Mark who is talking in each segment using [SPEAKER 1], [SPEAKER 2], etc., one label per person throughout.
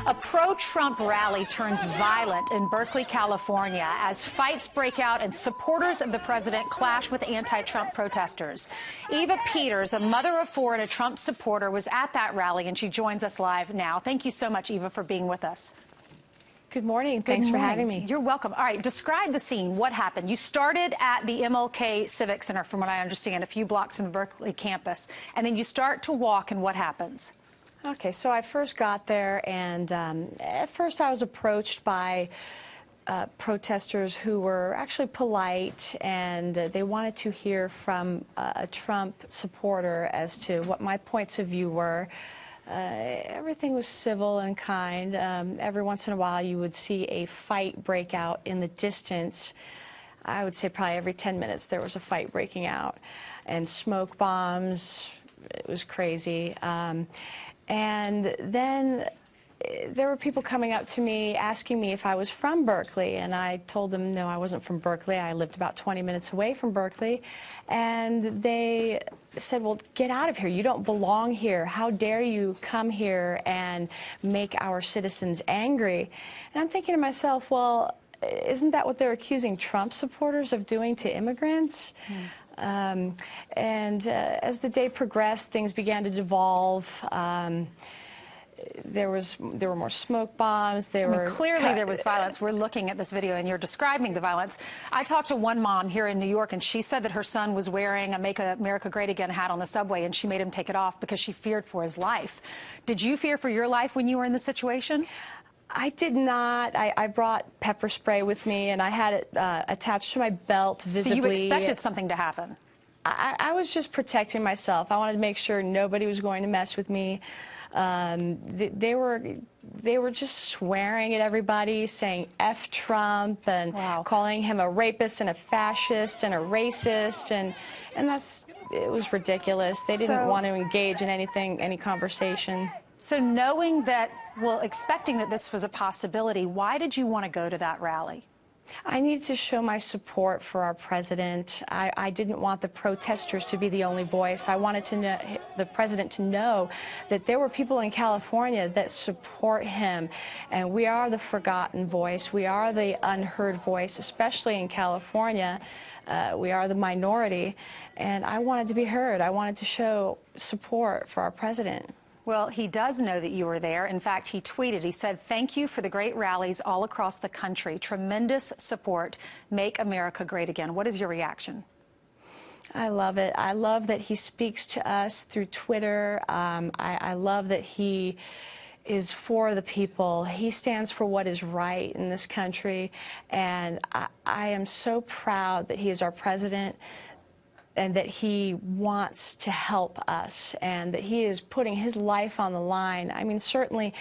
[SPEAKER 1] A pro-Trump rally turns violent in Berkeley, California, as fights break out and supporters of the president clash with anti-Trump protesters. Eva Peters, a mother of four and a Trump supporter, was at that rally, and she joins us live now. Thank you so much, Eva, for being with us.
[SPEAKER 2] Good morning. Thanks for having me.
[SPEAKER 1] You're welcome. All right, describe the scene. What happened? You started at the MLK Civic Center, from what I understand, a few blocks from the Berkeley campus, and then you start to walk, and what happens?
[SPEAKER 2] Okay, so I first got there, and at first I was approached by protesters who were actually polite, and they wanted to hear from a Trump supporter as to what my points of view were. Everything was civil and kind. Every once in a while you would see a fight break out in the distance. I would say probably every 10 minutes there was a fight breaking out, and smoke bombs. It was crazy. And then there were people coming up to me asking me if I was from Berkeley, and I told them no, I wasn't from Berkeley. I lived about 20 minutes away from Berkeley. And they said, well, get out of here. You don't belong here. How dare you come here and make our citizens angry? And I'm thinking to myself, well, isn't that what they're accusing Trump supporters of doing to immigrants? As the day progressed, things began to devolve. There were more smoke bombs.
[SPEAKER 1] Clearly there was violence. We're looking at this video, and you're describing the violence. I talked to one mom here in New York, and she said that her son was wearing a Make America Great Again hat on the subway, and she made him take it off because she feared for his life. Did you fear for your life when you were in this situation?
[SPEAKER 2] I did not. I brought pepper spray with me, and I had it attached to my belt visibly.
[SPEAKER 1] So you expected something to happen?
[SPEAKER 2] I was just protecting myself. I wanted to make sure nobody was going to mess with me. They were just swearing at everybody, saying F Trump, and calling him a rapist and a fascist and a racist, and it was ridiculous. They didn't want to engage in any conversation.
[SPEAKER 1] So knowing that, well, expecting that this was a possibility, why did you want to go to that rally?
[SPEAKER 2] I needed to show my support for our president. I didn't want the protesters to be the only voice. I wanted the president to know that there were people in California that support him, and we are the forgotten voice. We are the unheard voice, especially in California. We are the minority, and I wanted to be heard. I wanted to show support for our president.
[SPEAKER 1] Well, he does know that you were there. In fact, he tweeted, he said, "Thank you for the great rallies all across the country. Tremendous support. Make America great again." What is your reaction?
[SPEAKER 2] I love it. I love that he speaks to us through Twitter. I love that he is for the people. He stands for what is right in this country, and I am so proud that he is our president, and that he wants to help us, and that he is putting his life on the line. I mean, certainly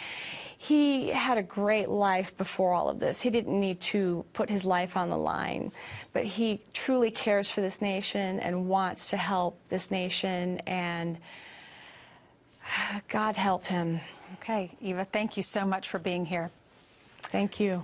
[SPEAKER 2] he had a great life before all of this. He didn't need to put his life on the line, but he truly cares for this nation and wants to help this nation, and God help him.
[SPEAKER 1] Okay, Eva, thank you so much for being here.
[SPEAKER 2] Thank you.